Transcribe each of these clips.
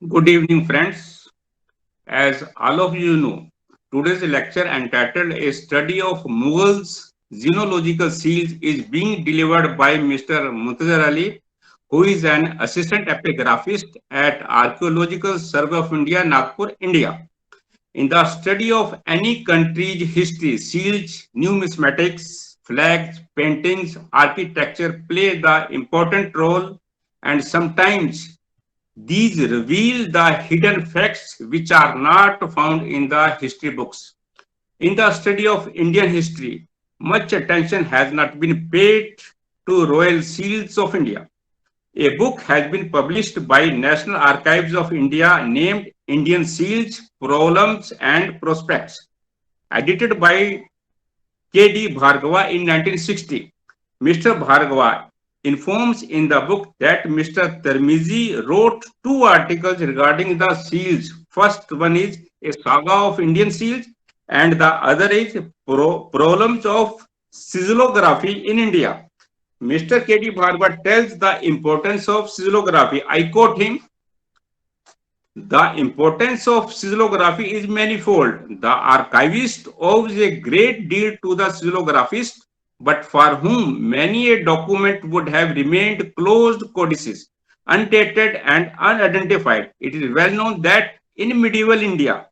Good evening, friends. As all of you know, today's lecture entitled A Study of Mughals Genealogical Seals is being delivered by Mr. Muntazar Ali, who is an assistant epigraphist at Archaeological Survey of India, Nagpur, India. In the study of any country's history, seals, numismatics, flags, paintings, architecture play the important role, and sometimes these reveal the hidden facts which are not found in the history books. In the study of Indian history, much attention has not been paid to royal seals of India. A book has been published by National Archives of India named Indian Seals, Problems and Prospects, edited by K.D. Bhargava in 1960. Mr. Bhargava informs in the book that Mr. Termizi wrote two articles regarding the seals. First one is a saga of Indian seals, and the other is problems of sizzlography in India. Mr. K.D. Bhargava tells the importance of sizzlography. I quote him: the importance of sizzlography is manifold. The archivist owes a great deal to the sizzlographist, but for whom many a document would have remained closed codices, undated and unidentified. It is well known that in medieval India,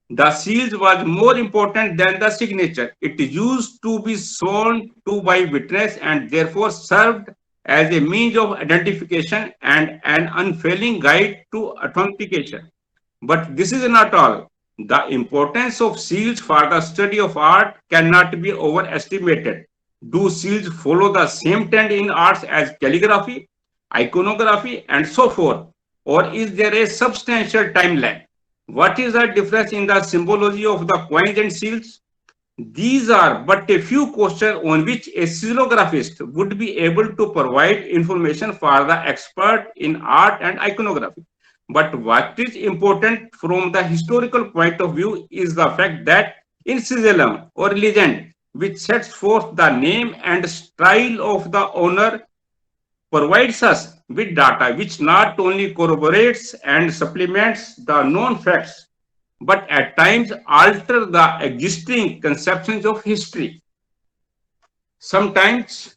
the seals was more important than the signature. It used to be sworn to by witness and therefore served as a means of identification and an unfailing guide to authentication. But this is not all. The importance of seals for the study of art cannot be overestimated. Do seals follow the same trend in arts as calligraphy, iconography, and so forth? Or is there a substantial time lag? What is the difference in the symbology of the coins and seals? These are but a few questions on which a silographist would be able to provide information for the expert in art and iconography. But what is important from the historical point of view is the fact that in sigillum or legend, which sets forth the name and style of the owner, provides us with data which not only corroborates and supplements the known facts, but at times alter the existing conceptions of history. Sometimes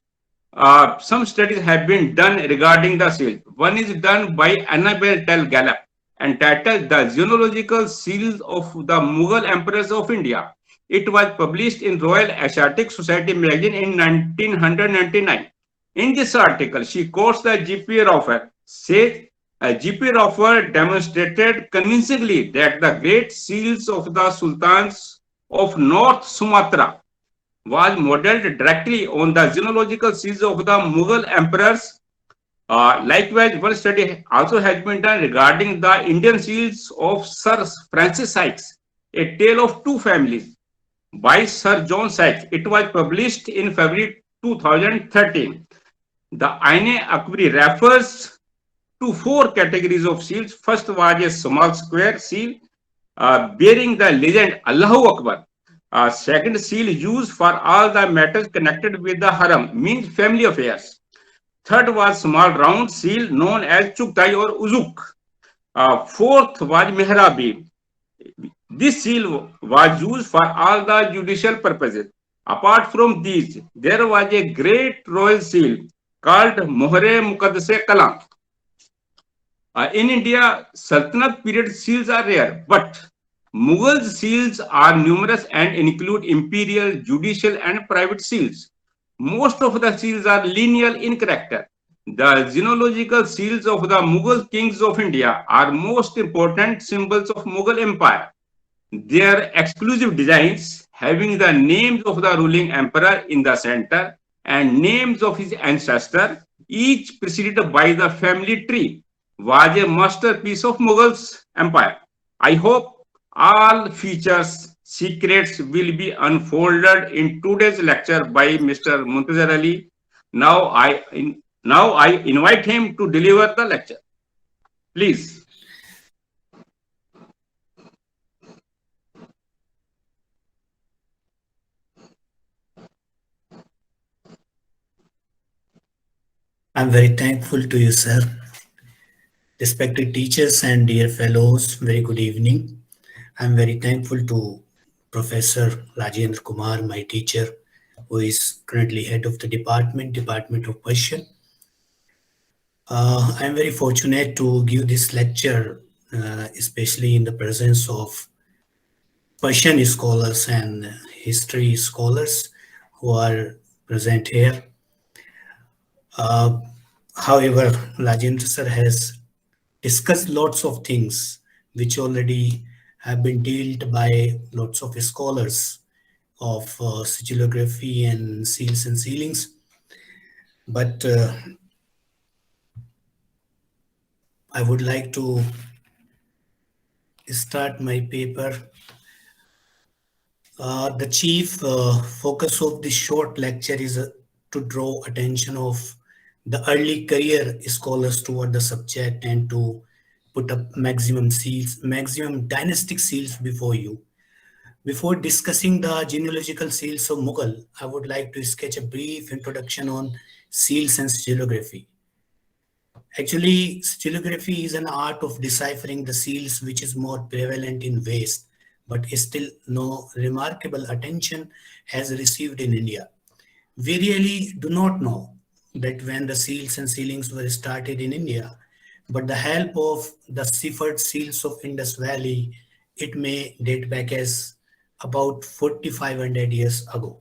some studies have been done regarding the seals. One is done by Annabel Tell Gallup entitled The Genealogical Seals of the Mughal Emperors of India. It was published in Royal Asiatic Society magazine in 1999. In this article, she quotes the G.P. Roffer, says G.P. Roffer demonstrated convincingly that the great seals of the sultans of North Sumatra was modeled directly on the genealogical seals of the Mughal emperors. Likewise, one study also has been done regarding the Indian seals of Sir Francis Sykes, A Tale of Two Families by Sir John Sykes. It was published in February 2013. The Aine Akbari refers to four categories of seals. First was a small square seal bearing the legend Allahu Akbar. Second seal used for all the matters connected with the haram, means family affairs. Third was small round seal known as Chuktai or Uzuk. Fourth was Mehrabi. This seal was used for all the judicial purposes. Apart from these, there was a great royal seal called Mohre Muqaddase Kalam. In India, Sultanate period seals are rare, but Mughal seals are numerous and include imperial, judicial, and private seals. Most of the seals are lineal in character. The genealogical seals of the Mughal kings of India are most important symbols of Mughal Empire. Their exclusive designs, having the names of the ruling emperor in the center and names of his ancestor, each preceded by the family tree, was a masterpiece of Mughals empire. I hope all features, secrets will be unfolded in today's lecture by Mr. Muntazar Ali. Now I invite him to deliver the lecture. Please. I'm very thankful to you, sir. Respected teachers and dear fellows, very good evening. I'm very thankful to Professor Rajendra Kumar, my teacher, who is currently head of the Department of Persian. I'm very fortunate to give this lecture, especially in the presence of Persian scholars and history scholars who are present here. Uh, However, Rajendra sir has discussed lots of things which already have been dealt by lots of scholars of sigillography and seals and sealings. But I would like to start my paper. The chief focus of this short lecture is to draw attention of the early career scholars toward the subject and to put up maximum seals, maximum dynastic seals before you. Before discussing the genealogical seals of Mughal, I would like to sketch a brief introduction on seals and sigillography. Actually, sigillography is an art of deciphering the seals which is more prevalent in West, but still no remarkable attention has received in India. We really do not know that when the seals and sealings were started in India, but the help of the ciphered seals of Indus Valley, it may date back as about 4,500 years ago.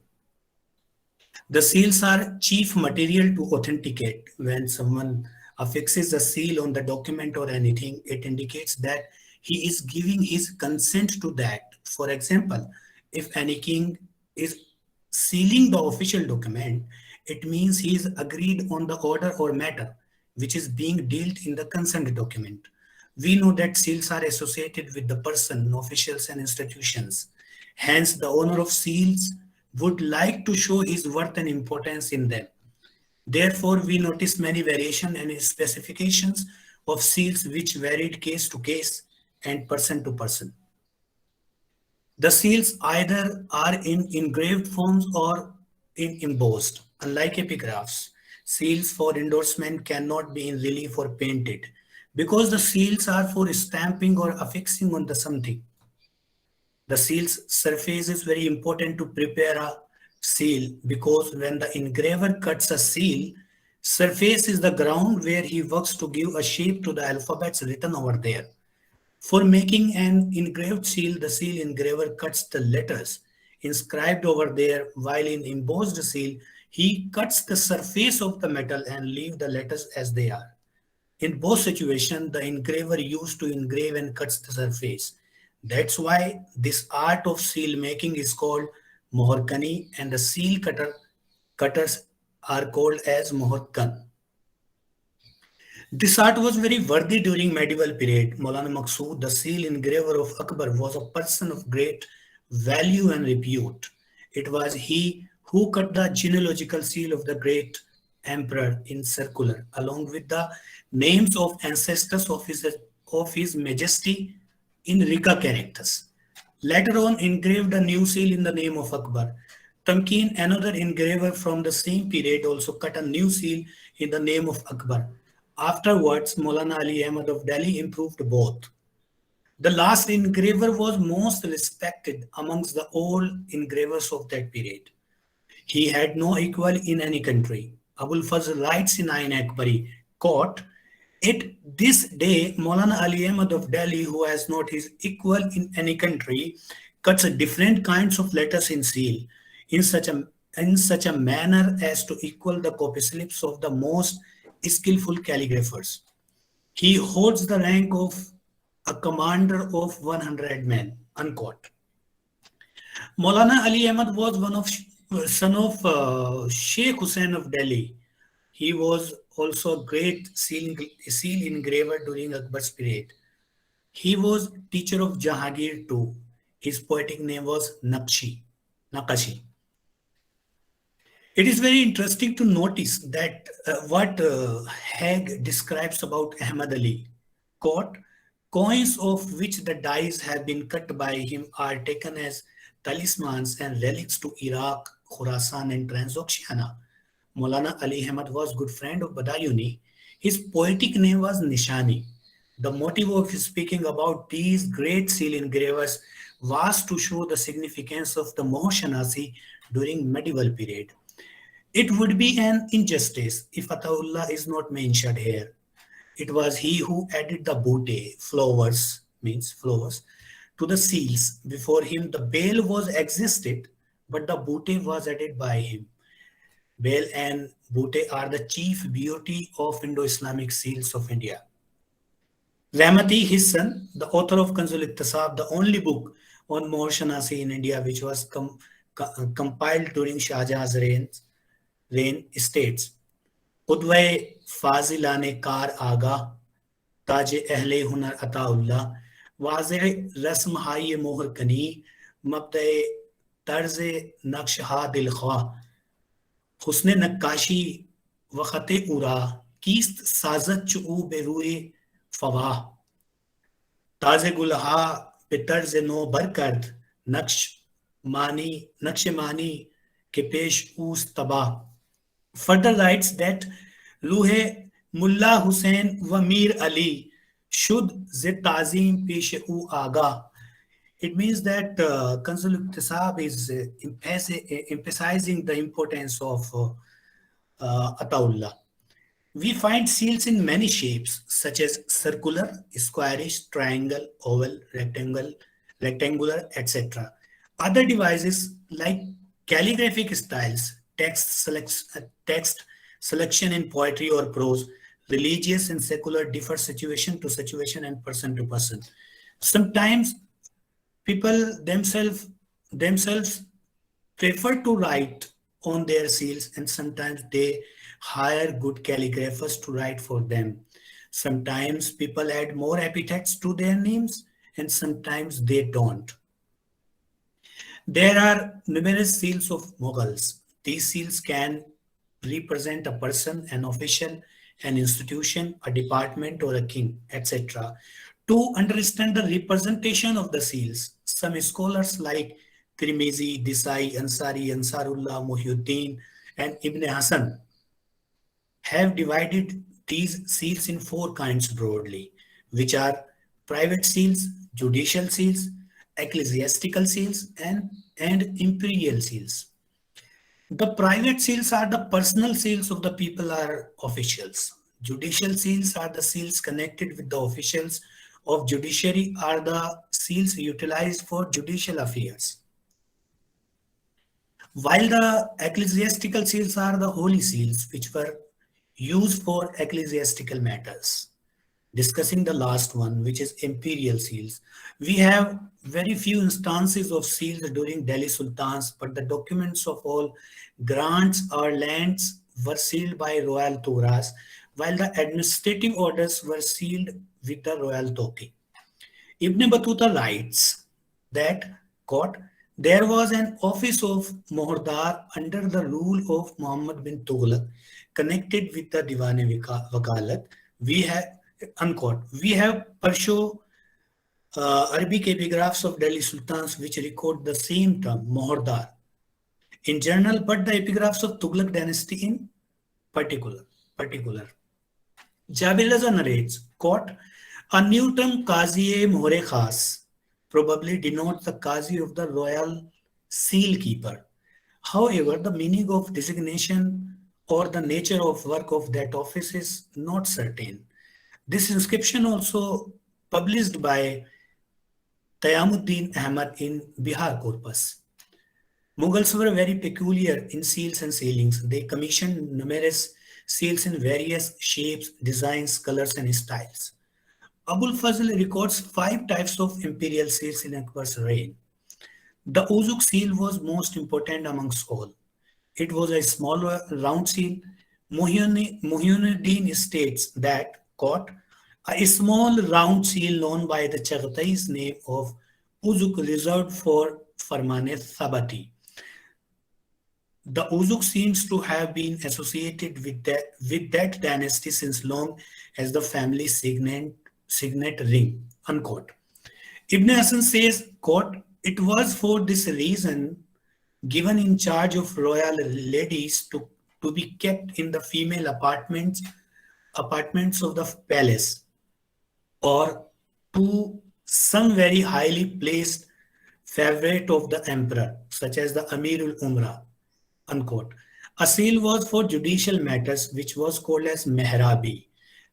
The seals are chief material to authenticate. When someone affixes a seal on the document or anything, it indicates that he is giving his consent to that. For example, if any king is sealing the official document, it means he is agreed on the order or matter which is being dealt in the consent document. We know that seals are associated with the person, officials, and institutions. Hence, the owner of seals would like to show his worth and importance in them. Therefore, we notice many variation and specifications of seals which varied case to case and person to person. The seals either are in engraved forms or in embossed. Unlike epigraphs, seals for endorsement cannot be in relief or painted because the seals are for stamping or affixing on the something. The seal's surface is very important to prepare a seal because when the engraver cuts a seal, surface is the ground where he works to give a shape to the alphabets written over there. For making an engraved seal, the seal engraver cuts the letters inscribed over there, while in embossed seal, he cuts the surface of the metal and leave the letters as they are. In both situations, the engraver used to engrave and cuts the surface. That's why this art of seal making is called mohorkani and the seal cutters are called as mohorkan. This art was very worthy during medieval period. Maulana Maqsood, the seal engraver of Akbar, was a person of great value and repute. It was he who cut the genealogical seal of the great emperor in circular, along with the names of ancestors of his majesty in Rika characters. Later on, engraved a new seal in the name of Akbar. Tamkeen, another engraver from the same period, also cut a new seal in the name of Akbar. Afterwards, Maulana Ali Ahmad of Delhi improved both. The last engraver was most respected amongst the old engravers of that period. He had no equal in any country. Abul Fazl writes in Ain Akbari, quote, "At this day, Maulana Ali Ahmad of Delhi, who has not his equal in any country, cuts different kinds of letters in seal in such a manner as to equal the copy slips of the most skillful calligraphers. He holds the rank of a commander of 100 men." Unquote. Maulana Ali Ahmad was one of son of Sheikh Hussain of Delhi. He was also a great seal engraver during Akbar's period. He was teacher of Jahangir too. His poetic name was Nakashi. It is very interesting to notice that what Haig describes about Ahmad Ali. Quote, "Coins of which the dies have been cut by him are taken as talismans and relics to Iraq, Khorasan, and Transoxiana. Maulana Ali Ahmad was good friend of Badayuni. His poetic name was Nishani. The motive of speaking about these great seal engravers was to show the significance of the Mohshanasi during medieval period. It would be an injustice if Ataullah is not mentioned here. It was he who added the boote, flowers, means flowers, to the seals. Before him, the bale was existed, but the boote was added by him. Bale and boote are the chief beauty of Indo-Islamic seals of India. Rahmati, his son, the author of Kanzul Iktisab, the only book on Mohor Shanasi in India which was compiled during Shah Jahan's reign, states, Udway Fazilane Kar Aga, Taj Ahle Hunar Ataullah, Waze Rasm Haye Mohar Kani, Mabde Tarze Naksha Dil Khwa, Husne Nakashi Wakhate Ura, Kist Sazat Chu Berue Fawah, Taze Gulha Pitarze No Barkard, Nakshmani Kepesh Us Tabah. Further writes that Luhe Mullah Hussain wa Mir Ali Shud Ze Tazim Pesh U Aga. It means that Kanzul Iktisab is emphasizing the importance of Ataullah. We find seals in many shapes, such as circular, squarish, triangle, oval, rectangular, etc. Other devices like calligraphic styles, text selection in poetry or prose, religious and secular differ situation to situation and person to person. Sometimes people themselves prefer to write on their seals, and sometimes they hire good calligraphers to write for them. Sometimes people add more epithets to their names, and sometimes they don't. There are numerous seals of Mughals. These seals can represent a person, an official, an institution, a department, or a king, etc. To understand the representation of the seals, some scholars like Tirmizi, Desai, Ansari, Ansarullah, Muhyiddin, and Ibn Hasan have divided these seals in four kinds broadly, which are private seals, judicial seals, ecclesiastical seals, and imperial seals. The private seals are the personal seals of the people or officials. Judicial seals are the seals connected with the officials of judiciary, are the seals utilized for judicial affairs. While the ecclesiastical seals are the holy seals which were used for ecclesiastical matters. Discussing the last one, which is imperial seals. We have very few instances of seals during Delhi Sultans, but the documents of all grants or lands were sealed by royal Turas, while the administrative orders were sealed with the royal Toki. Ibn Battuta writes that, quote, there was an office of Mohordar under the rule of Muhammad bin Tughlaq connected with the Diwan-e-Wakalat. We have, unquote, we have Parsho Arabic epigraphs of Delhi Sultans which record the same term, Mohordar, in general, but the epigraphs of Tughlaq dynasty in particular. Jabir Raza narrates, quote, a new term Qazi-e Mohre Khas probably denotes the Qazi of the royal seal keeper. However, the meaning of designation or the nature of work of that office is not certain. This inscription also published by Tayamuddin Ahmad in Bihar corpus. Mughals were very peculiar in seals and sealings. They commissioned numerous seals in various shapes, designs, colors, and styles. Abul Fazl records 5 types of imperial seals in Akbar's reign. The Uzuk seal was most important amongst all. It was a smaller round seal. Muhyiddin states that, quote, a small round seal known by the Chaghtai's name of Uzuk reserved for Farmane Thabati. The Uzuk seems to have been associated with that dynasty since long as the family signet ring, unquote. Ibn Hasan says, quote, it was for this reason given in charge of royal ladies to be kept in the female apartments of the palace. or to some very highly placed favorite of the emperor, such as the Amirul Umra, unquote. A seal was for judicial matters, which was called as Mehrabi,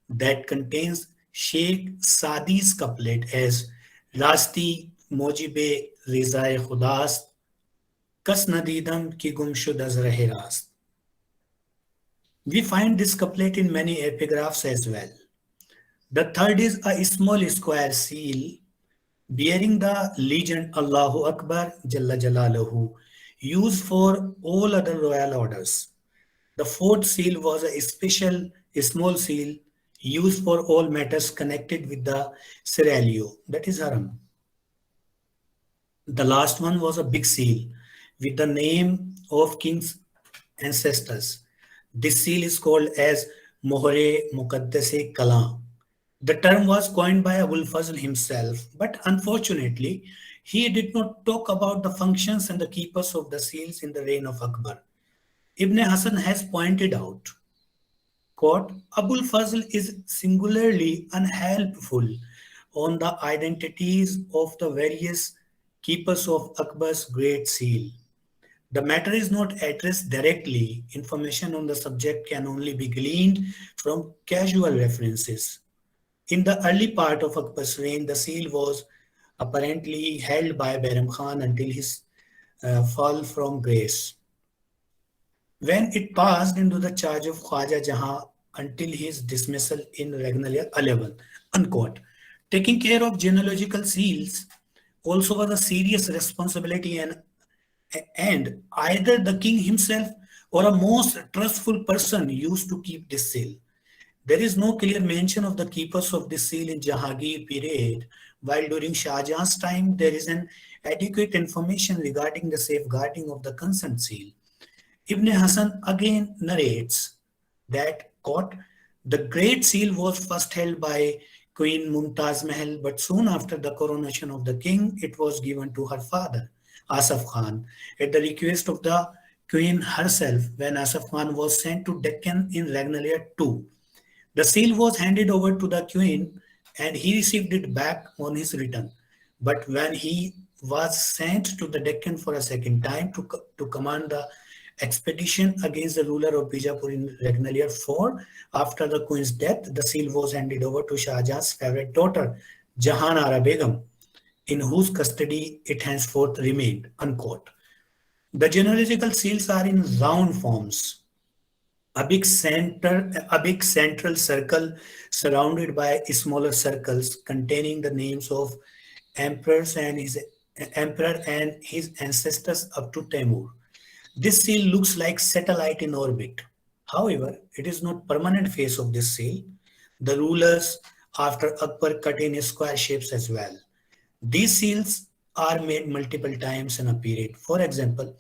that contains Sheikh Sadi's couplet as Rasti Mojibe Rizae Khudas Kas Nadidam ki gumshud az rahe rast. We find this couplet in many epigraphs as well. The third is a small square seal bearing the legend Allahu Akbar Jalla Jalaluhu, used for all other royal orders. The fourth seal was a special small seal used for all matters connected with the seraglio, that is haram. The last one was a big seal with the name of king's ancestors. This seal is called as Mohre Muqaddase Kalam. The term was coined by Abul Fazl himself, but unfortunately, he did not talk about the functions and the keepers of the seals in the reign of Akbar. Ibn Hasan has pointed out, quote, Abul Fazl is singularly unhelpful on the identities of the various keepers of Akbar's great seal. The matter is not addressed directly. Information on the subject can only be gleaned from casual references. In the early part of Akbar's reign, the seal was apparently held by Behram Khan until his fall from grace, when it passed into the charge of Khwaja Jahan until his dismissal in Regnal 11, unquote. Taking care of genealogical seals also was a serious responsibility, and either the king himself or a most trustful person used to keep this seal. There is no clear mention of the keepers of this seal in Jahangir period, while during Shah Jahan's time there is an adequate information regarding the safeguarding of the consent seal. Ibn Hasan again narrates that, quote, the great seal was first held by Queen Mumtaz Mahal, but soon after the coronation of the king, it was given to her father, Asaf Khan, at the request of the queen herself when Asaf Khan was sent to Deccan in Ragnaliya II. The seal was handed over to the queen and he received it back on his return. But when he was sent to the Deccan for a second time to command the expedition against the ruler of Bijapur in Ragnaliya IV, after the queen's death, the seal was handed over to Shah Jahan's favorite daughter, Jahan Ara Begum, in whose custody it henceforth remained, unquote. The genealogical seals are in round forms. A big central circle surrounded by smaller circles containing the names of emperors and emperor and his ancestors up to Timur. This seal looks like satellite in orbit. However, it is not permanent face of this seal. The rulers after Akbar cut in square shapes as well. These seals are made multiple times in a period. For example,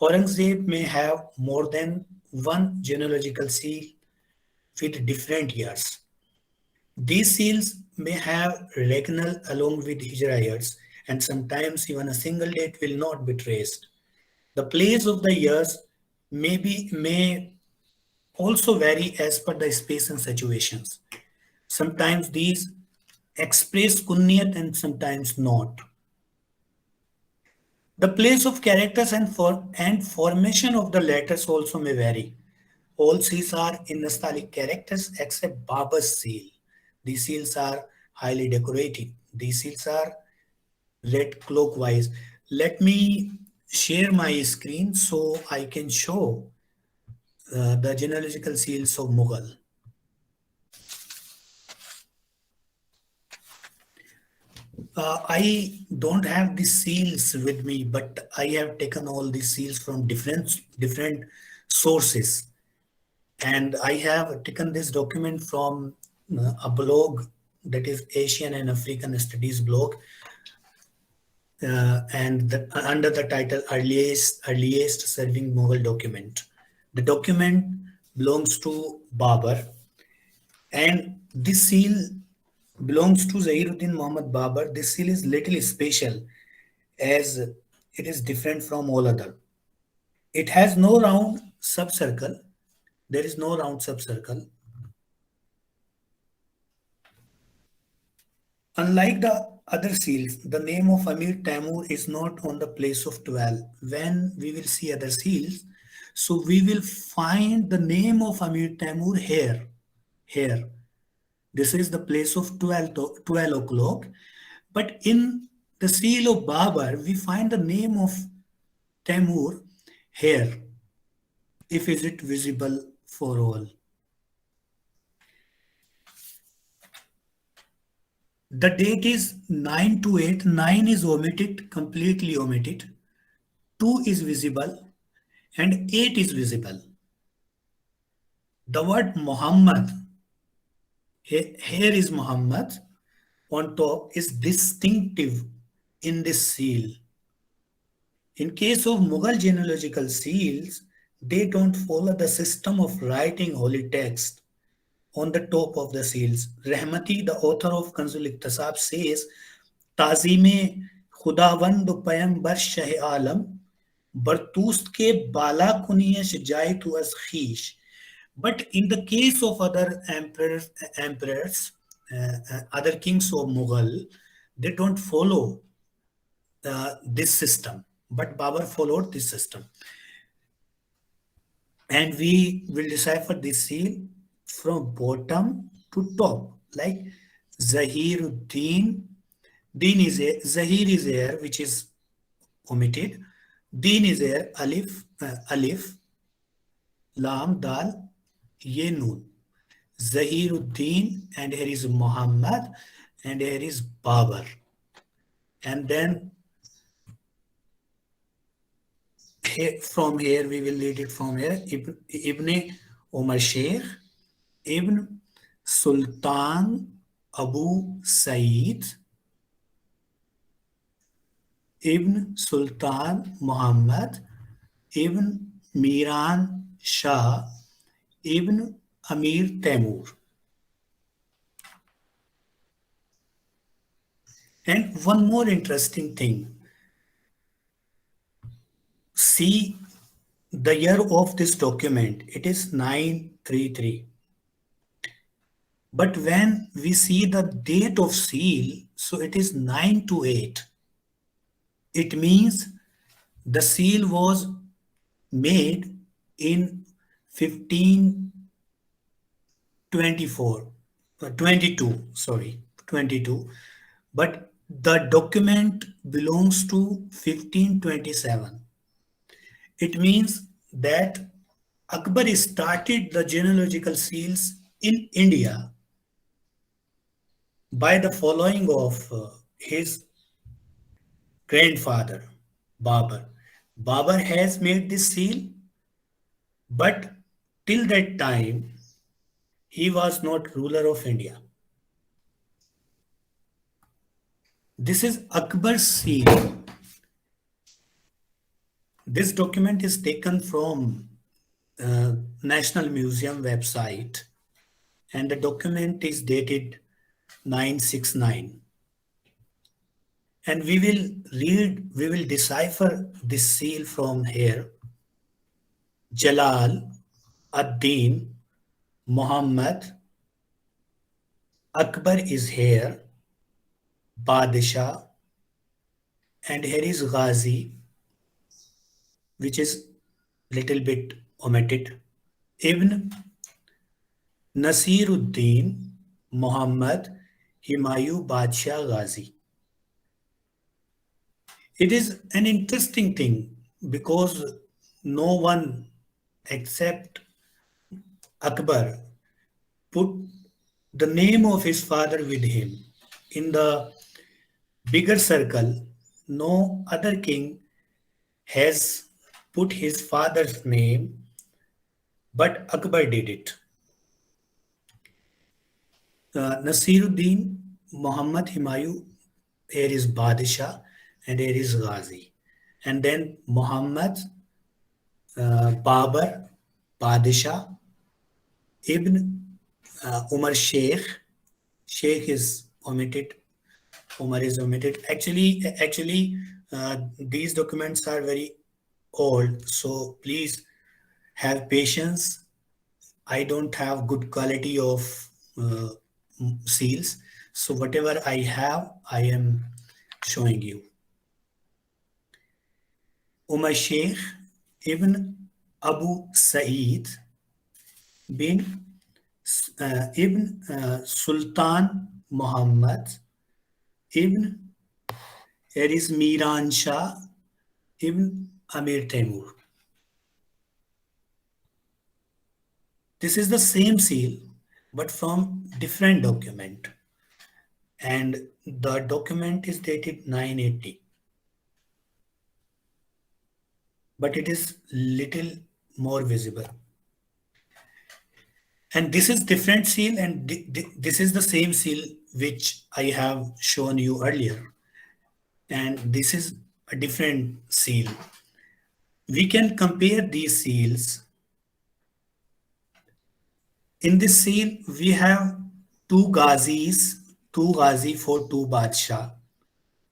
Aurangzeb may have more than one genealogical seal with different years. These seals may have regnal along with Hijra years, and sometimes even a single date will not be traced. The place of the years may also vary as per the space and situations. Sometimes these express kunniyat and sometimes not. The place of characters and formation of the letters also may vary. All seals are in Nastaliq characters except Babar's seal. These seals are highly decorated. These seals are read clockwise. Let me share my screen so I can show the genealogical seals of Mughal. I don't have the seals with me, but I have taken all these seals from different sources. And I have taken this document from a blog that is Asian and African Studies blog, and under the title earliest serving Mughal document. The document belongs to Babar, and this seal belongs to Zahiruddin Muhammad Babar. This seal is little special as it is different from all other. It has no round subcircle. There is no round subcircle. Unlike the other seals, the name of Amir Tamur is not on the place of 12. When we will see other seals, so we will find the name of Amir Tamur here. Here. This is the place of 12 o'clock. But in the seal of Babur, we find the name of Tamur here. If is it visible for all? The date is 9 to 8. 9 is omitted, completely omitted. 2 is visible and 8 is visible. The word Muhammad, here is Muhammad, on top is distinctive in this seal. In case of Mughal genealogical seals, they don't follow the system of writing holy text on the top of the seals. Rahmati, the author of Kanzul Iktisab, says, Tazime Khudawand Payambar Shah Alam, Bartust ke bala kuniyash jai tu as khish. But in the case of other emperors, other kings of Mughal, they don't follow this system. But Babur followed this system. And we will decipher this seal from bottom to top, like Zahiruddin. Zahir is there, which is omitted. Din is there, alif, lam, dal, ye noon. Zahiruddin, and here is Muhammad, and here is Babur. And then from here, we will read it from here. Ibn Umar Sheikh, Ibn Sultan Abu Said, Ibn Sultan Muhammad, Ibn Miran Shah, Ibn Amir Tamur. And one more interesting thing. See the year of this document, it is 933. But when we see the date of seal, so it is 928. It means the seal was made in 1522, but the document belongs to 1527. It means that Akbar started the genealogical seals in India by the following of his grandfather, Babur. Babur has made this seal, but till that time, he was not ruler of India. This is Akbar's seal. This document is taken from National Museum website, and the document is dated 969. And we will decipher this seal from here. Jalal ad-Din Muhammad Akbar is here, Badshah, and here is Ghazi, which is little bit omitted. Ibn Nasiruddin Muhammad Himayu Badshah Ghazi. It is an interesting thing because no one except Akbar put the name of his father with him. In the bigger circle, no other king has put his father's name, but Akbar did it. Nasiruddin Muhammad Himayu, here is Badshah, and here is Ghazi. And then Muhammad, Babur, Badshah, Ibn Umar Sheikh. Sheikh is omitted. Umar is omitted. Actually, these documents are very old, so please have patience. I don't have good quality of seals, So whatever I have, I am showing you. Umar Sheikh ibn Abu Sa'id bin ibn Sultan Muhammad ibn Miran Shah ibn Amir Taimur. This is the same seal, but from different document. And the document is dated 980. But it is little more visible. And this is different seal, and this is the same seal which I have shown you earlier. And this is a different seal. We can compare these seals. In this seal, we have two Ghazi for two Badshah.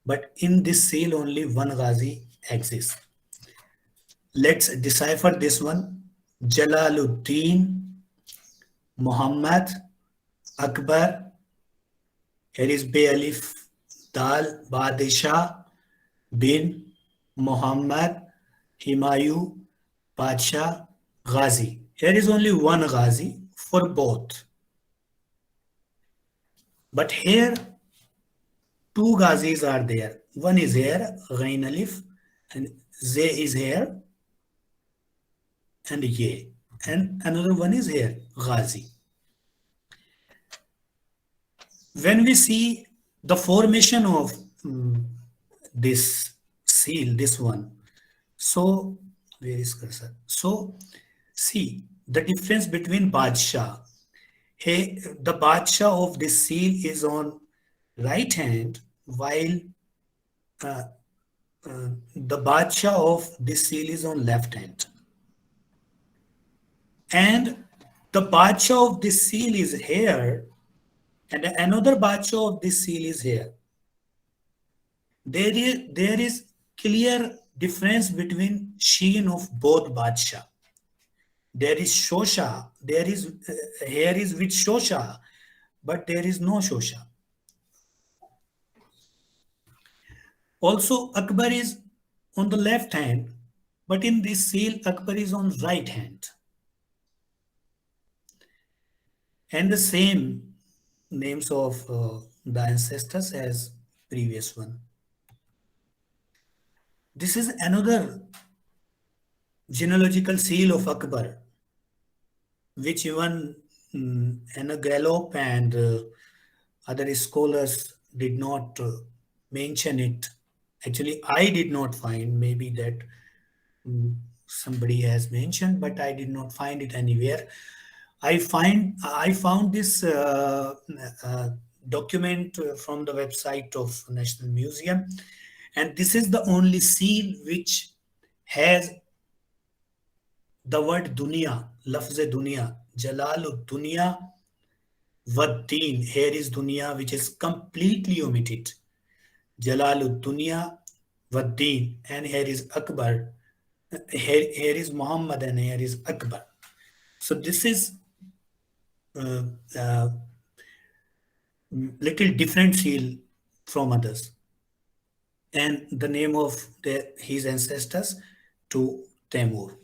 But in this seal, only one Ghazi exists. Let's decipher this one. Jalaluddin Muhammad Akbar. Here is Be Alif Dal Badshah bin Muhammad Himayu Badshah Ghazi. Here is only one Ghazi for both. But here two Ghazis are there. One is here, Ghain Alif, and Ze is here, and Ye. And another one is here, Ghazi. When we see the formation of this seal, this one, so where is cursor? So see the difference between Badshah. Hey, the Badshah of this seal is on right hand, while the Badshah of this seal is on left hand. And the Badshah of this seal is here, and another Badshah of this seal is here. There is clear difference between sheen of both Badshah. There is Shosha, there is here is with Shosha, but there is no Shosha. Also, Akbar is on the left hand, but in this seal, Akbar is on right hand. And the same names of the ancestors as previous one. This is another genealogical seal of Akbar, which even Anna Gallop and other scholars did not mention it. Actually, I did not find, maybe that somebody has mentioned, but I did not find it anywhere. I found this document from the website of National Museum, and this is the only seal which has the word dunya, lafz dunya, Jalalud dunya wad-din. Here is dunya, which is completely omitted. Jalalud dunya wad-din, and here is Akbar. Here is Muhammad, and here is Akbar. So this is little different seal from others, and the name of his ancestors to Taimur.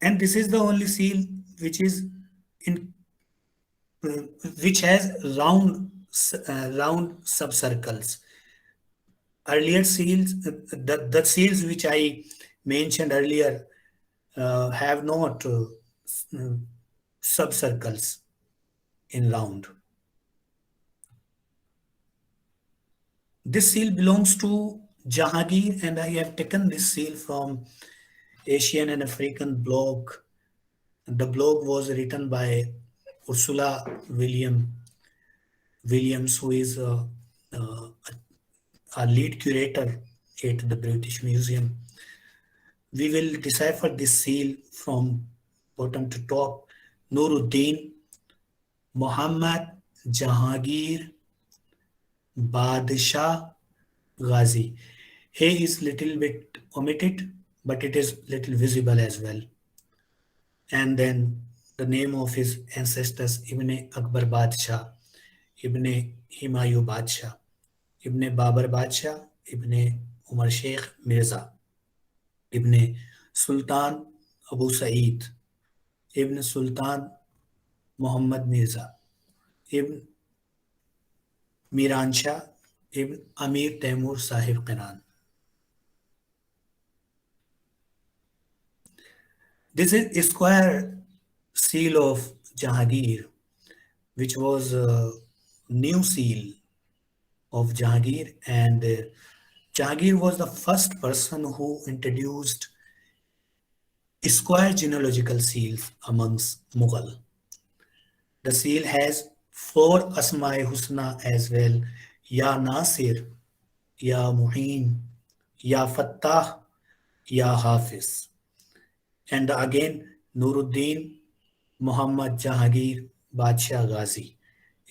And this is the only seal which is which has round subcircles. Earlier seals, the seals which I mentioned earlier have not subcircles in round. This seal belongs to Jahangir, and I have taken this seal from Asian and African blog. The blog was written by Ursula Williams, who is a lead curator at the British Museum. We will decipher this seal from bottom to top. Nuruddin Muhammad Jahangir Badshah Ghazi. He is little bit omitted, but it is little visible as well. And then the name of his ancestors, Ibn Akbar Badshah. Ibn Himayu Badshah, Ibn Babar Badshah, Ibn Umar Sheikh Mirza, Ibn Sultan Abu Sa'id, Ibn Sultan Muhammad Mirza, Ibn Miran Shah, Ibn Amir Taimur Sahib Qiran. This is a square seal of Jahangir, which was a new seal of Jahangir, and Jahangir was the first person who introduced square genealogical seals amongst Mughal. The seal has four Asma'i Husna as well: Ya Nasir, Ya Muhin, Ya Fattah, Ya Hafiz. And again, Nuruddin Muhammad Jahangir Badshah Ghazi,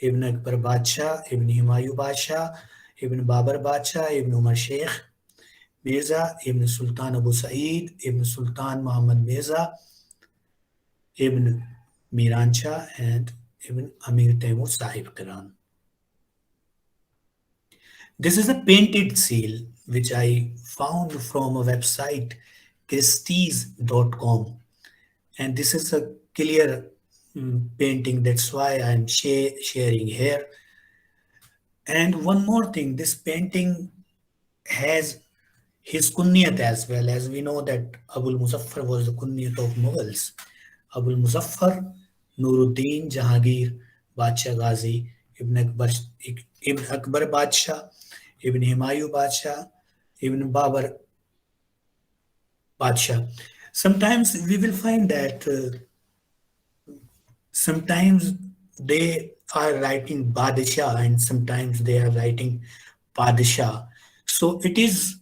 Ibn Akbar Badshah, Ibn Himayu Badshah, Ibn Babar Badshah, Ibn Umar Sheikh Mirza, Ibn Sultan Abu Sa'id, Ibn Sultan Muhammad Mirza, Ibn Miran Shah, and Ibn Amir Taimur Sahib Qiran. This is a painted seal which I found from a website christies.com, and this is a clear painting, that's why I'm sharing here. And one more thing, this painting has his kunyat as well. As we know that Abul Muzaffar was the kunyat of Mughals. Abul Muzaffar Nuruddin Jahangir Badshah Ghazi Ibn Akbar Badshah, Ibn Himayu Badshah, Ibn Babar Badshah. Sometimes we will find that sometimes they are writing Badshah and sometimes they are writing Padshah. So it is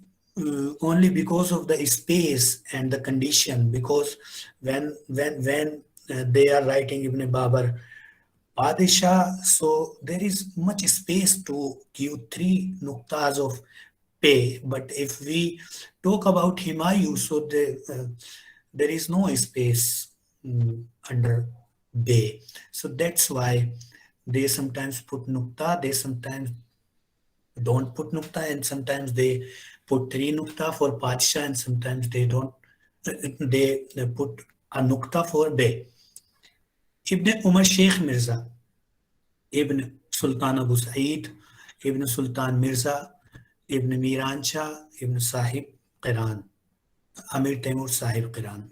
only because of the space and the condition. Because when they are writing Ibn Babar Padishah, so there is much space to give three nuktas of pay. But if we talk about Himayu, so there is no space under bay. So that's why they sometimes put nukta, they sometimes don't put nukta, and sometimes they put three nukta for Padshah, and sometimes they don't. They put a nukta for bay. Ibn Umar Sheikh Mirza, Ibn Sultan Abu Sa'id, Ibn Sultan Mirza, Ibn Miran Shah, Ibn Sahib Qiran, Amir Taimur Sahib Qiran.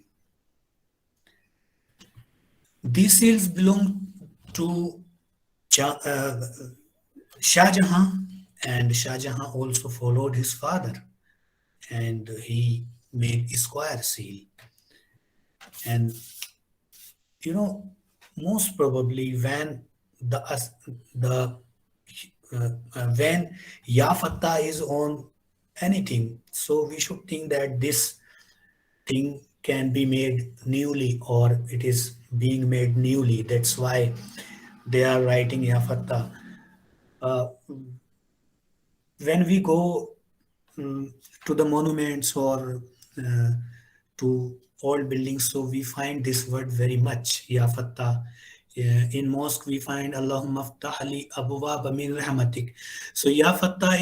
These seals belong to Shah Jahan, and Shah Jahan also followed his father, and he made a square seal. And you know, most probably when when Ya Fattah is on anything, so we should think that this thing can be made newly, or it is being made newly. That's why they are writing Ya Fattah. When we go to the monuments or to old buildings, so we find this word very much, Ya Fattah. In mosque, we find Allahumma ftah li abwaaba min rahmatik. So Ya Fattah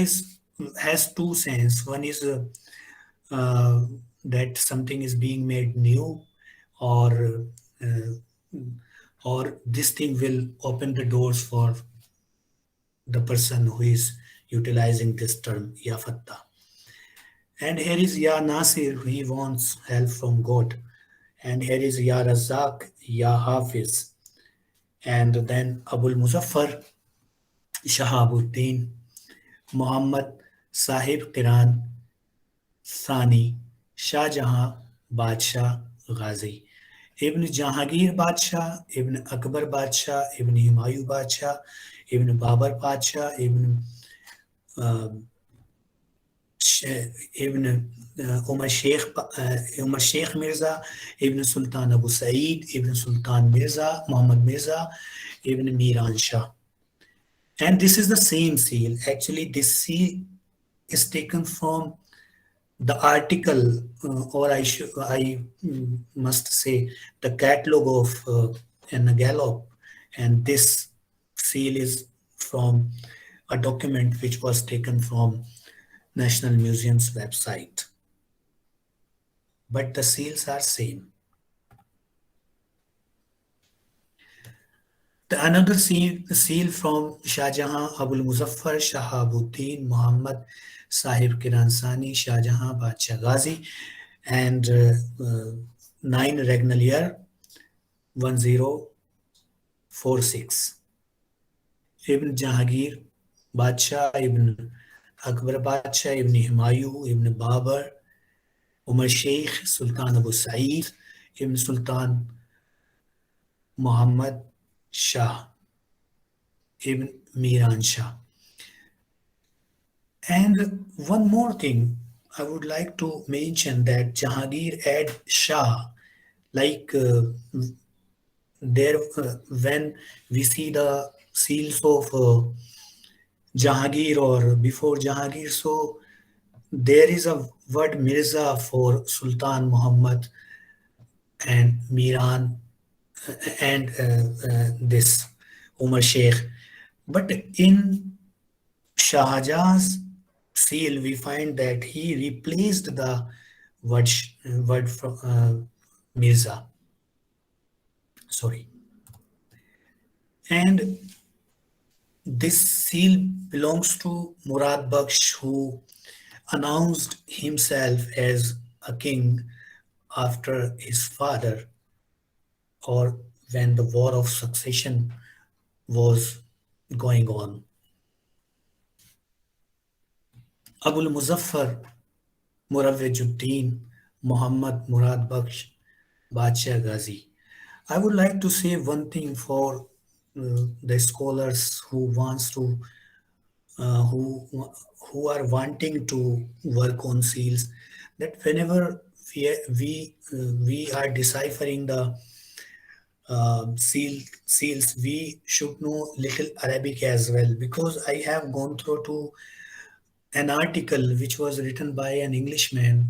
has two sense. One is that something is being made new, or this thing will open the doors for the person who is utilizing this term, Ya Fattah. And here is Ya Nasir, he wants help from God. And here is Ya Razak, Ya Hafiz. And then Abul Muzaffar, Shahabuddin, Muhammad Sahib Qiran, Thani, Shah Jahan Badshah Ghazi, Ibn Jahangir Badshah, Ibn Akbar Badshah, Ibn Himayu Badshah, Ibn Babar Badshah, Ibn Umar Sheikh Mirza, Ibn Sultan Abu Sa'id, Ibn Sultan Mirza, Muhammad Mirza, Ibn Miran Shah. And this is the same seal. Actually, this seal is taken from the article, or I must say, the catalog of Anna Gallop, and this seal is from a document which was taken from National Museum's website. But the seals are same. Another seal from Shah Jahan Abul Muzaffar Shahabuddin Muhammad Sahib Kiransani Shah Jahan Badshah Ghazi, and 9 regnal year 1046. Ibn Jahangir Badshah, Ibn Akbar Badshah, Ibn Humayun, Ibn Babar, Umar Sheikh, Sultan Abu Sa'id, Ibn Sultan Muhammad Shah, Ibn Miran Shah. And one more thing, I would like to mention that Jahangir add Shah, like there when we see the seals of Jahangir or before Jahangir, so there is a word Mirza for Sultan Muhammad and Miran and this Umar Sheikh. But in Shah Jahan's seal, we find that he replaced the word from Mirza. Sorry. And this seal belongs to Murad Baksh, who announced himself as a king after his father, or when the war of succession was going on. Abul Muzaffar Murawwijuddin Muhammad Murad Baksh Badshah Ghazi. I would like to say one thing for the scholars who wants to who are wanting to work on seals, that whenever we are deciphering the seals, we should know little Arabic as well, because I have gone through to an article which was written by an Englishman.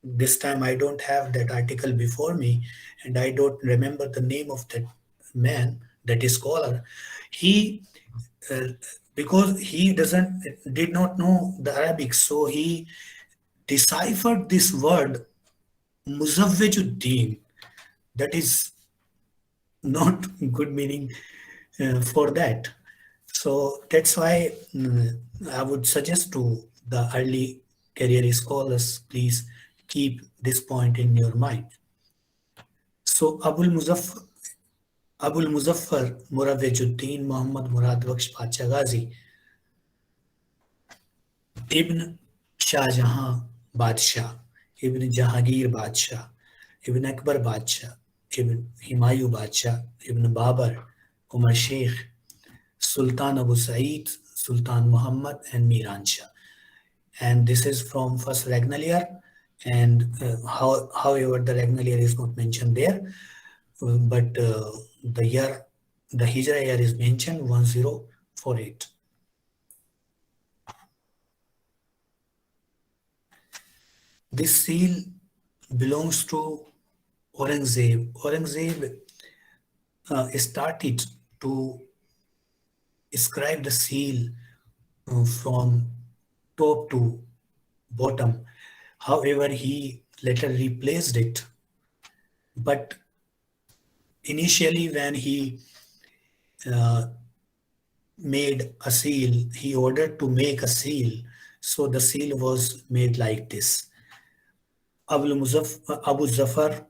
This time I don't have that article before me, and I don't remember the name of that man, that is scholar. He because he did not know the Arabic, so he deciphered this word Muzawwijuddin. That is not good meaning for that. So that's why I would suggest to the early career scholars, please keep this point in your mind. So Abul Muzaffar Murawwijuddin Muhammad Murad Baksh Badshah Ghazi, Ibn Shah Jahan Badshah, Ibn Jahangir Badshah, Ibn Akbar Badshah, Ibn Humayun Badshah, Ibn Babar, Umar Sheikh, Sultan Abu Sa'id, Sultan Muhammad, and Miran Shah. And this is from first regnal year, and however the regnal year is not mentioned there, but the Hijra year is mentioned 1048. This seal belongs to Aurangzeb. Aurangzeb started to scribe the seal from top to bottom. However, he later replaced it. But initially, when he made a seal, he ordered to make a seal. So the seal was made like this. Abu Zafar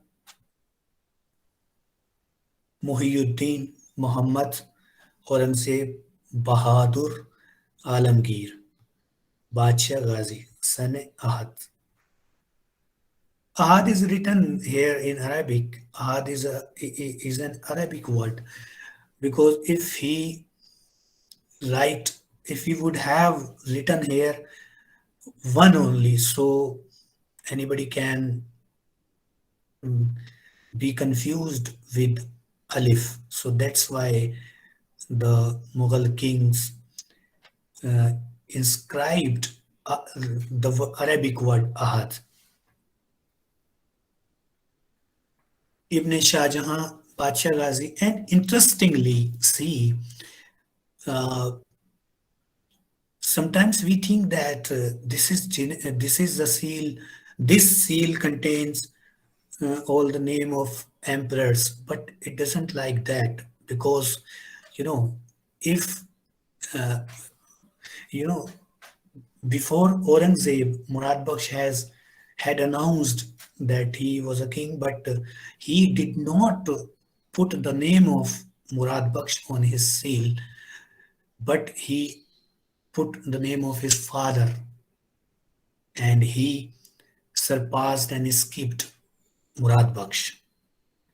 Muhyiddin Muhammad Aurangzeb Bahadur Alamgir Badshah Ghazi Sane Ahad. Ahad is written here in Arabic. Ahad is an Arabic word, because if he would have written here one only, so anybody can be confused with alif. So that's why the Mughal kings inscribed the Arabic word Ahad. Ibn Shah Jahan Badshah Ghazi, and interestingly, see uh, sometimes we think that this is the seal. This seal contains all the name of emperors, but it doesn't like that because you know if uh, you know before Aurangzeb, Murad Baksh has had announced that he was a king, but he did not put the name of Murad Baksh on his seal, but he put the name of his father, and he surpassed and skipped Murad Baksh.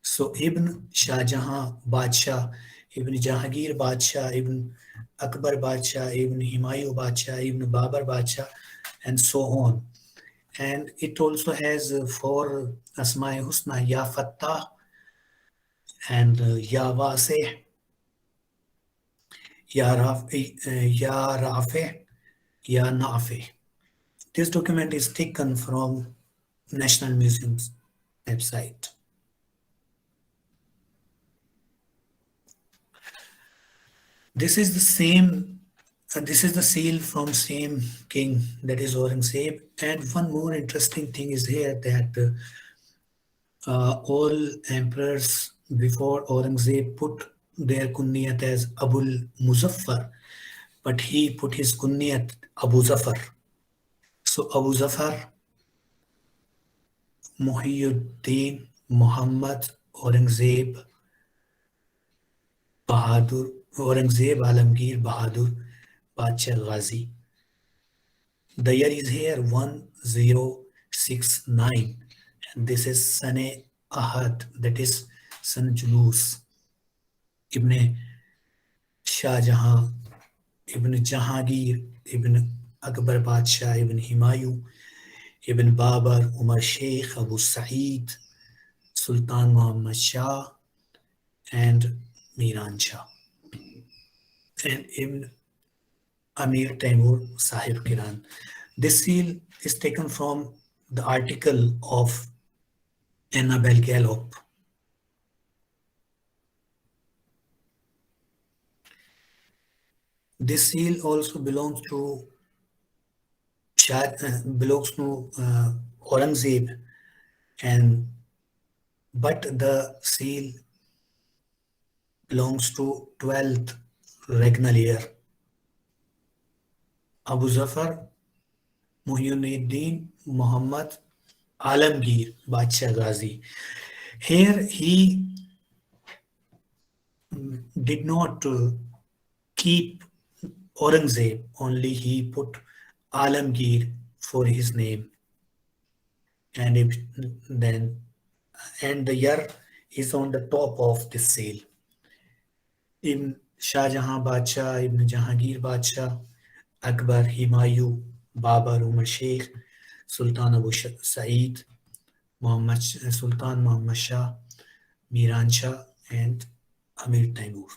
So Ibn Shah Jahan Badshah, Ibn Jahangir Badshah, Ibn Akbar Badshah, Ibn Himayu Badshah, Ibn Babar Badshah, and so on. And it also has four Asma'i Husna, Ya Fattah and Ya Wasih, Ya Rafi, Ya Nafi. This document is taken from National Museum's website. This is the same. This is the seal from same king, that is Aurangzeb. And one more interesting thing is here that all emperors before Aurangzeb put their kunniyat as Abul Muzaffar, but he put his kunniyat Abu Zafar. So Abu Zafar, Muhyiddin, Muhammad, Aurangzeb, Bahadur, Aurangzeb, Alamgir, Bahadur, Badshah Ghazi. The year is here 1069, and this is Sane Ahad, that is San Julus. Ibn Shah Jahan, Ibn Jahangir, Ibn Akbar Badshah, Ibn Himayu, Ibn Babar, Umar Sheikh, Abu Sa'id, Sultan Muhammad Shah, and Miran Shah, and Ibn Amir Taimur Sahib Kiran. This seal is taken from the article of Annabel Gallop. This seal also belongs to Aurangzeb, and but the seal belongs to 12th regnal year. Abu Zafar, Muhyiddin, Muhammad, Alamgir, Badshah Ghazi. Here he did not keep Aurangzeb, only he put Alamgir for his name. And then the year is on the top of this seal. Ibn Shah Jahan Badshah, Ibn Jahangir Badshah, Akbar, Himayu, Babar, Umar Sheikh, Sultan Abu Sa'id, Sultan Muhammad Shah, Miran Shah, and Amir Taimur.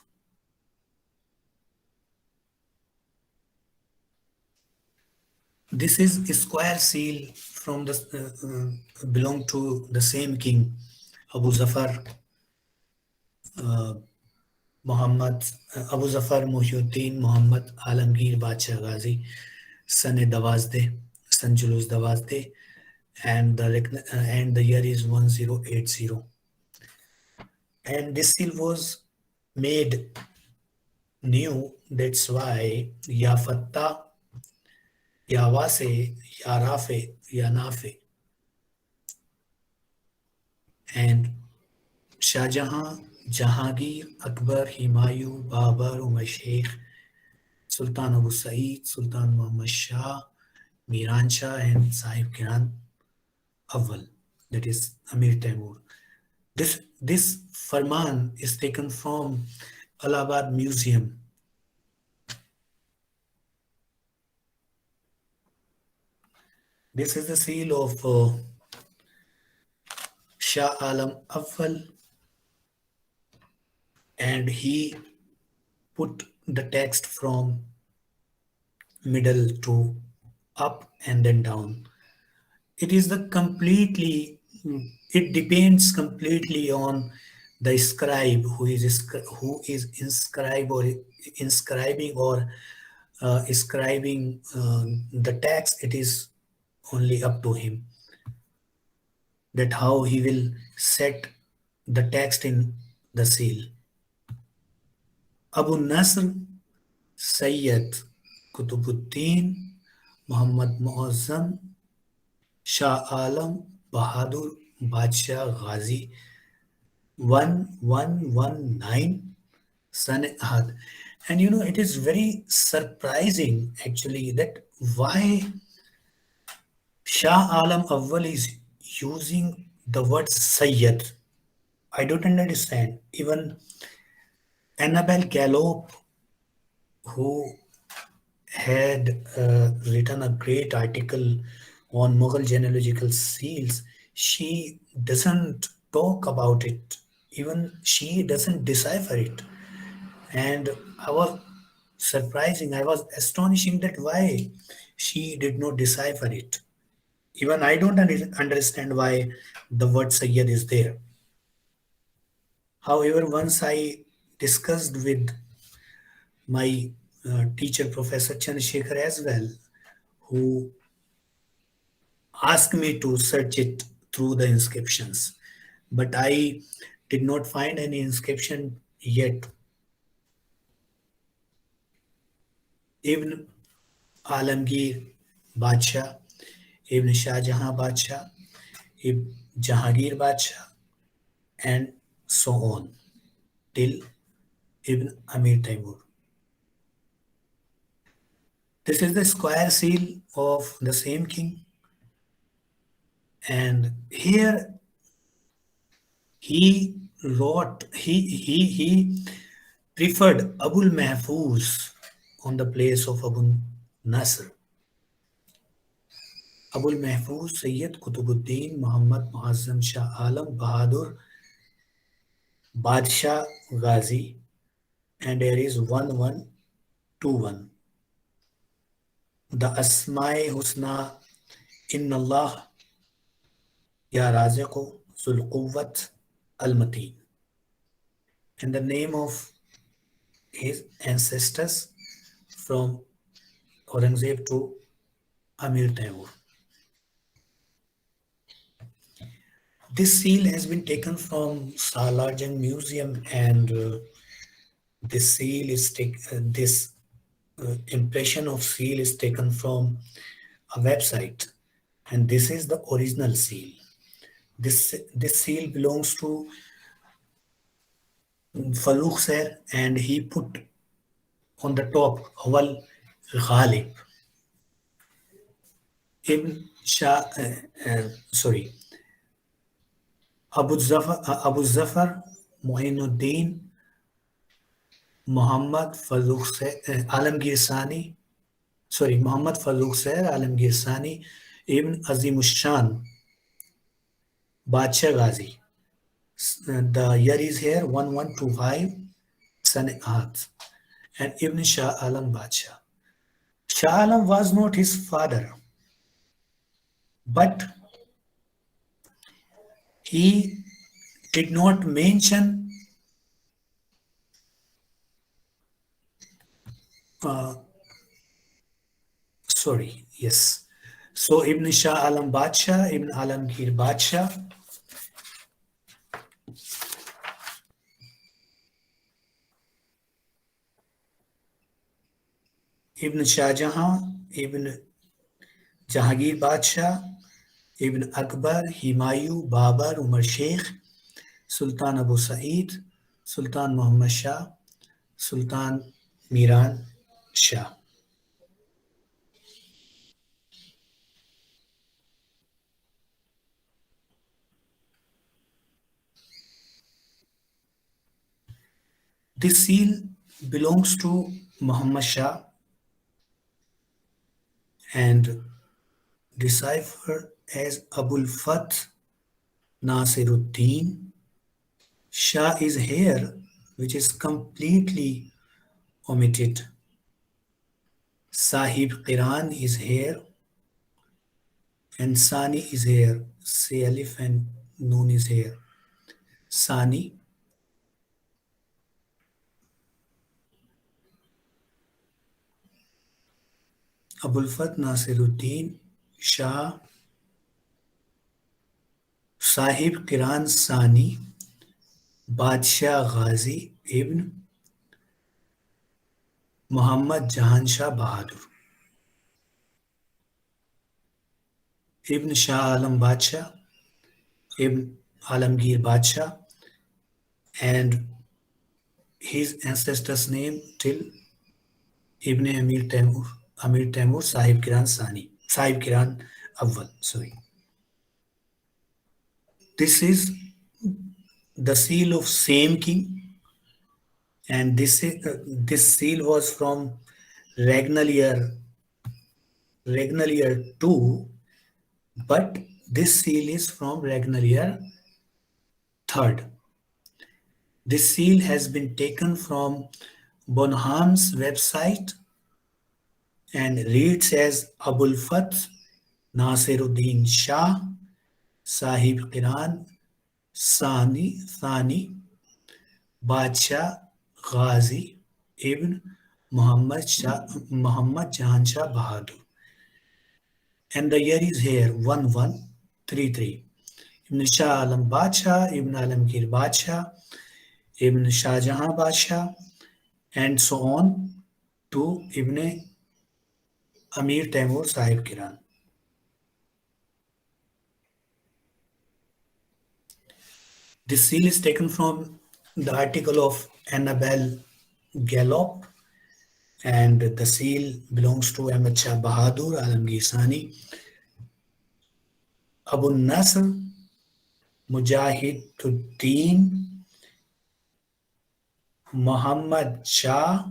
This is a square seal from the belong to the same king, Abu Zafar, Muhammad, Abu Zafar Muhyiddin Muhammad Alamgir Badshah Ghazi, Sane Davazde, San Julus Davazde, and the year is 1080. And this seal was made new. That's why Ya Fattah, Ya Wase, Ya Rafe, Ya Nafe. And Shah Jahan, Jahangir, Akbar, Himayu, Babar, Umar Sheikh, Sultan Abu Sa'id, Sultan Muhammad Shah, Miran Shah, and Sahib Kiran Awal, that is Amir Taimur. This farman is taken from Allahabad Museum. This is the seal of Shah Alam Awal, and he put the text from middle to up and then down. It depends completely on the scribe who is inscribing or scribing the text, it is only up to him that how he will set the text in the seal. Abu Nasr Sayyid Kutubuddin Muhammad Muazzam Shah Alam Bahadur Badshah Ghazi 1119 San Ahad. And you know, it is very surprising actually that why Shah Alam Awwal is using the word Sayyid. I don't understand. Even Annabel Gallop, who had written a great article on Mughal genealogical seals, she doesn't talk about it. Even she doesn't decipher it. And I was I was astonishing that why she did not decipher it. Even I don't understand why the word Sayyid is there. However, once I discussed with my teacher, Professor Chandrasekhar, as well, who asked me to search it through the inscriptions. But I did not find any inscription yet. Ibn Alamgir Badshah, Ibn Shah Jahan Badshah, Ibn Jahangir Badshah, and so on till Ibn Amir Taimur. This is the square seal of the same king. And here he he preferred Abul Mahfuz on the place of Abu Nasr. Abul Mahfuz Sayyid Kutubuddin Muhammad Muazzam Shah Alam Bahadur Badshah Ghazi, and there is 1121. The Asma'i Husna Inna Allah Ya Raziqu Zul Quwwat Al Mateen. And the name of his ancestors from Aurangzeb to Amir Taimur. This seal has been taken from Salarjung Museum, and this seal is this impression of seal is taken from a website, and this is the original seal. This seal belongs to Farooq Sir, and he put on the top Awal Ghalib. Ibn Shah, Abu Zafar Muinuddin Muhammad Farooq Alamgir Sani, Muhammad Farooq Alamgir Sani Ibn Azimushan Badshah Ghazi. The year is here 1125 San Ahad, and Ibn Shah Alam Badshah. Shah Alam was not his father, but he did not mention So Ibn Shah Alam Badshah, Ibn Alamgir Badshah, Ibn Shah Jahan, Ibn Jahangir Badshah, Ibn Akbar, Himayu, Babar, Umar Sheikh, Sultan Abu Sa'id, Sultan Muhammad Shah, Sultan Miran Shah. This seal belongs to Muhammad Shah and deciphered as Abul Fath Nasiruddin. Shah is here, which is completely omitted. Sahib Qiran is here, and Sani is here. Say Alif and Noon is here. Sani, Abul Fath Nasiruddin Shah Sahib Kiran Sani Badshah Ghazi Ibn Muhammad Jahan Shah Bahadur Ibn Shah Alam Badshah Ibn Alamgir Badshah, and his ancestors' name till Ibn Amir Taimur Sahib Kiran Sani, Sahib Kiran Awwal. Sorry. This is the seal of same king, and this seal was from regnal year 2, but this seal is from regnal year 3rd. This seal has been taken from Bonham's website and reads as Abul Fath Nasiruddin Shah Sahib Kiran Thani Badshah Ghazi Ibn Muhammad Jahan Shah Bahadur. And the year is here 1133. Ibn Shah Alam Badshah, Ibn Alamgir Badshah, Ibn Shah Jahan Badshah, and so on to Ibn Amir Taimur Sahib Kiran. This seal is taken from the article of Annabelle Gallop, and the seal belongs to Ahmad Shah Bahadur Alamgir Sani, Abu Nasr Mujahiduddin Muhammad Shah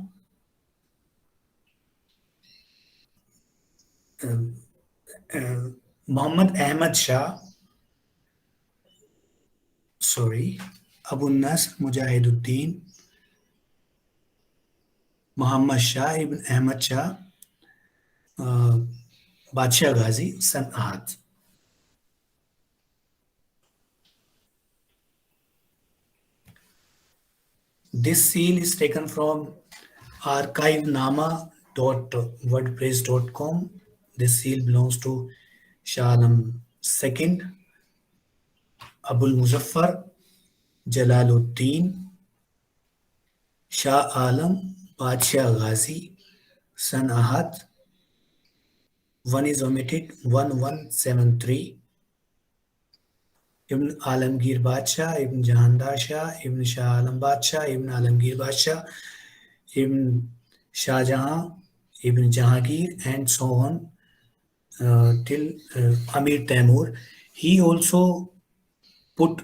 Muhammad Ahmad Shah, Abu Nasr Mujahiduddin Muhammad Shah ibn Ahmad Shah Badshah Ghazi San Ahad. This seal is taken from archivenama.wordpress.com. This seal belongs to Shah Alam II, Abul Muzaffar Jalaluddin Shah Alam Badshah Ghazi San Ahad. One is omitted, 1173. Ibn Alamgir Badshah, Ibn Jahandar Shah, Ibn Shah Alam Badshah, Ibn Alamgir Badshah, Ibn Shah Jahan, Ibn Jahangir, and so on till Amir Taimur. He also put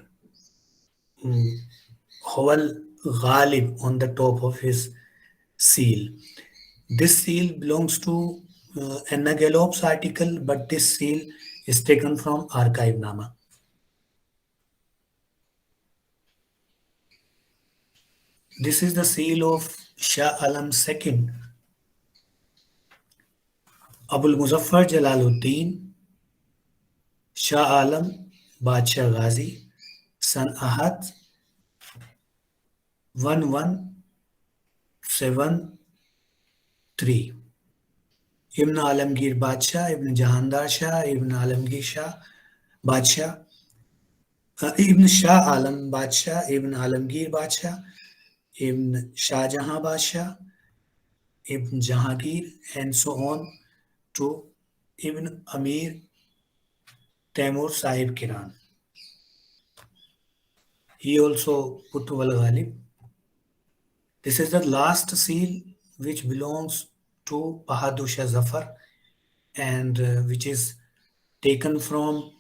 Hawal Ghalib on the top of his seal. This seal belongs to Anna Gallop's article, but this seal is taken from Archivenama. This is the seal of Shah Alam II, Abul Muzaffar Jalaluddin Shah Alam Badshah Ghazi San Ahad 1173. Ibn Alamgir Badshah, Ibn Jahandar Shah, Ibn Alamgir Shah Badshah, Ibn Shah Alam Badshah, Ibn Alamgir Badshah, Ibn Shah Jahan Badshah, Ibn Jahangir, and so on to Ibn Amir Taimur Sahib Kiran. He also put Wal Ghalib. This is the last seal which belongs to Bahadur Shah Zafar and which is taken from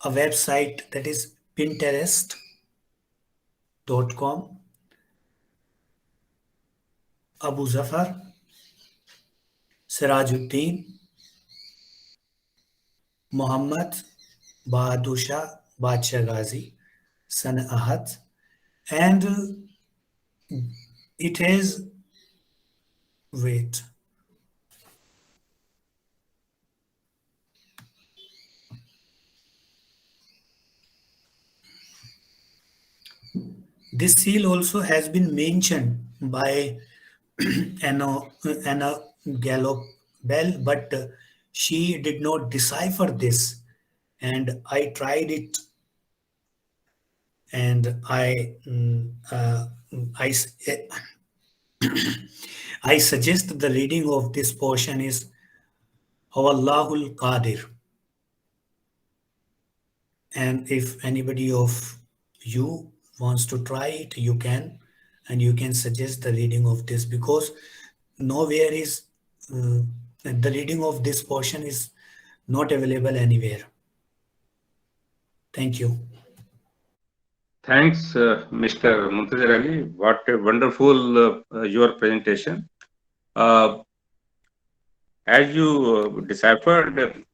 a website that is pinterest.com. Abu Zafar Sirajuddin Muhammad Bahadur Shah Badshah Ghazi San Ahad, and it has weight. This seal also has been mentioned by Anna Bell, but she did not decipher this. And I tried it, and I suggest the reading of this portion is Allahul Qadir. And if anybody of you wants to try it, you can, and you can suggest the reading of this, because nowhere is the reading of this portion is not available anywhere. Thank you. Thanks, Mr. Muntazir Ali. What a wonderful your presentation. As you deciphered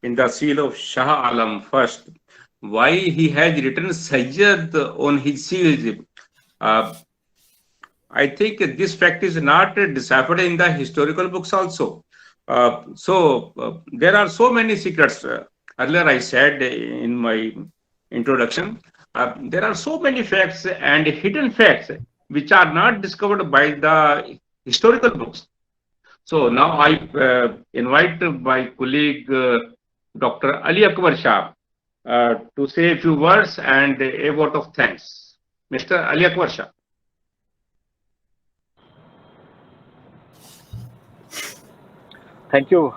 in the seal of Shah Alam first, why he has written Sayyid on his seals. I think this fact is not deciphered in the historical books also. There are so many secrets. Earlier I said in my introduction, there are so many facts and hidden facts which are not discovered by the historical books. So now I invite my colleague Dr. Ali Akbar Shah to say a few words and a vote of thanks. Mr. Ali Akbar Shah. Thank you,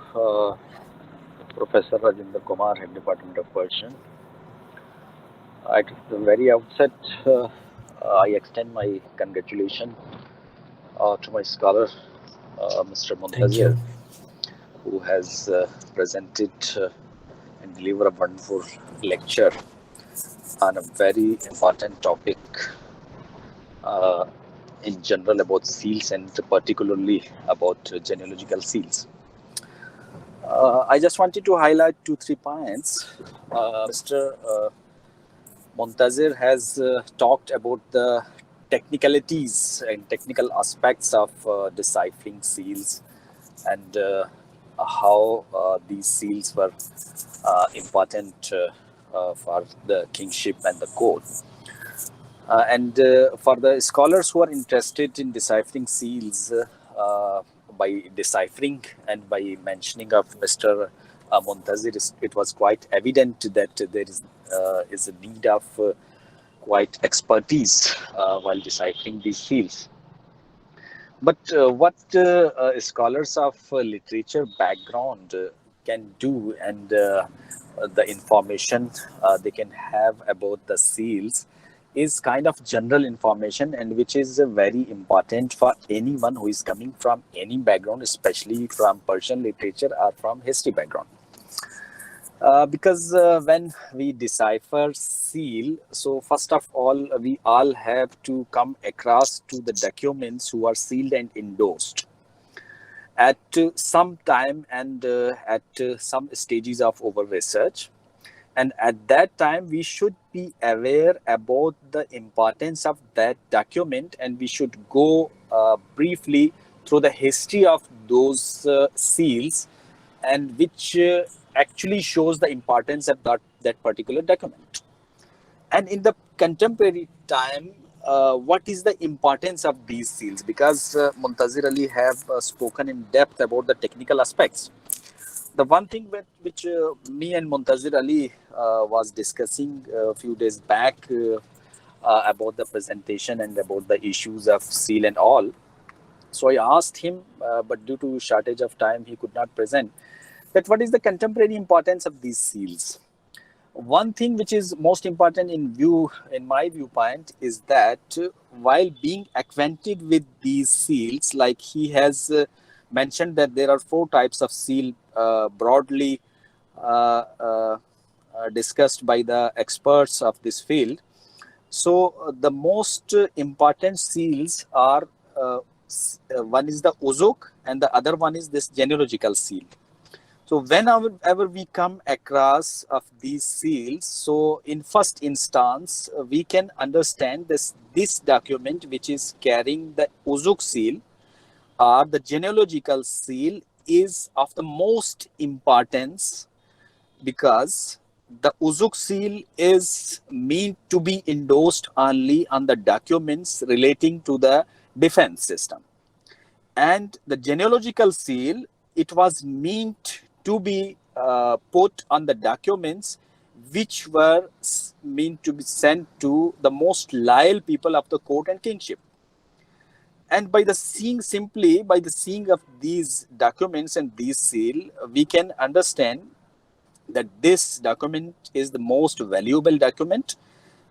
Professor Rajinder Kumar, Head Department of Persian. At the very outset, I extend my congratulations to my scholar, Mr. Thank you. Muntazir, who has presented and delivered a wonderful lecture on a very important topic in general about seals and particularly about genealogical seals. I just wanted to highlight 2-3 points. Mr. Muntazir has talked about the technicalities and technical aspects of deciphering seals and how these seals were important for the kingship and the court. And for the scholars who are interested in deciphering seals, by deciphering and by mentioning of Mr. Muntazir, it was quite evident that there is a need of quite expertise while deciphering these seals. But what scholars of literature background can do and the information they can have about the seals is kind of general information, and which is very important for anyone who is coming from any background, especially from Persian literature or from history background. Because when we decipher seal, so first of all, we all have to come across to the documents who are sealed and endorsed at some time and at some stages of our research. And at that time, we should be aware about the importance of that document, and we should go briefly through the history of those seals, and which actually shows the importance of that particular document. And in the contemporary time, what is the importance of these seals? Because Muntazir Ali have spoken in depth about the technical aspects. The one thing which me and Muntazir Ali was discussing a few days back about the presentation and about the issues of seal and all. So I asked him, but due to shortage of time, he could not present, that what is the contemporary importance of these seals. One thing which is most important in my viewpoint is that while being acquainted with these seals, like he has mentioned that there are 4 types of seal broadly discussed by the experts of this field. So the most important seals are one is the Uzuk and the other one is this genealogical seal. So whenever we come across of these seals, so in first instance, we can understand this document which is carrying the Uzuk seal or the genealogical seal is of the most importance, because the Uzuk seal is meant to be endorsed only on the documents relating to the defense system. And the genealogical seal it was meant to be put on the documents which were meant to be sent to the most loyal people of the court and kingship. And by the seeing of these documents and these seal, we can understand that this document is the most valuable document,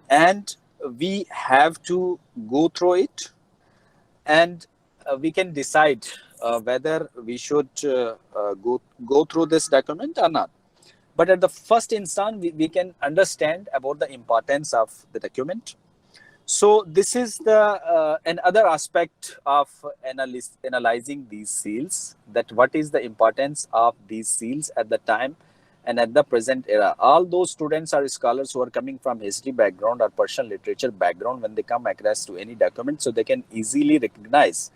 and we have to go through it, and we can decide whether we should go through this document or not. But at the first instance, we can understand about the importance of the document. So this is the another aspect of analyzing these seals, that what is the importance of these seals at the time and at the present era. All those students or scholars who are coming from history background or Persian literature background, when they come across to any document, so they can easily recognize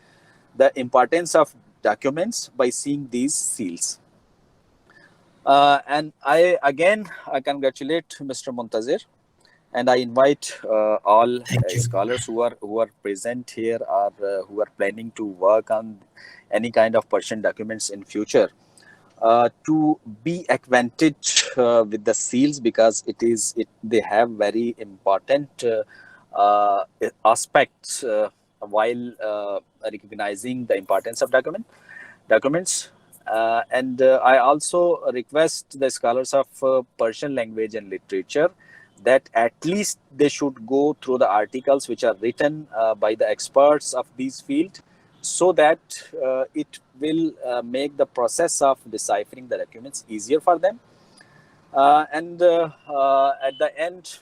the importance of documents by seeing these seals. And I again congratulate Mr. Muntazir, and I invite all scholars who are present here or who are planning to work on any kind of Persian documents in future to be acquainted with the seals, because they have very important aspects while recognizing the importance of documents. And I also request the scholars of Persian language and literature that at least they should go through the articles which are written by the experts of this field, so that it will make the process of deciphering the documents easier for them. And at the end,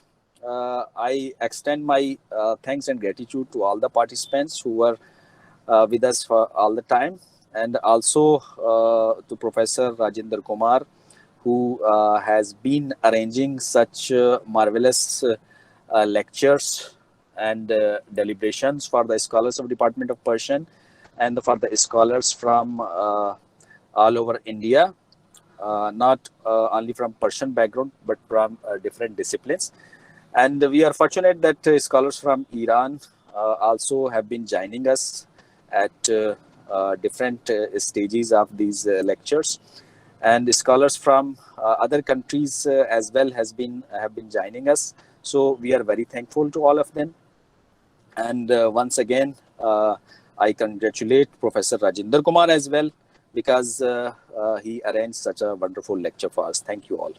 I extend my thanks and gratitude to all the participants who were with us for all the time, and also to Professor Rajinder Kumar, who has been arranging such marvelous lectures and deliberations for the scholars of Department of Persian and for the scholars from all over India, not only from Persian background, but from different disciplines. And we are fortunate that scholars from Iran also have been joining us at different stages of these lectures. And scholars from other countries as well have been joining us. So we are very thankful to all of them. And once again, I congratulate Professor Rajinder Kumar as well, because he arranged such a wonderful lecture for us. Thank you all.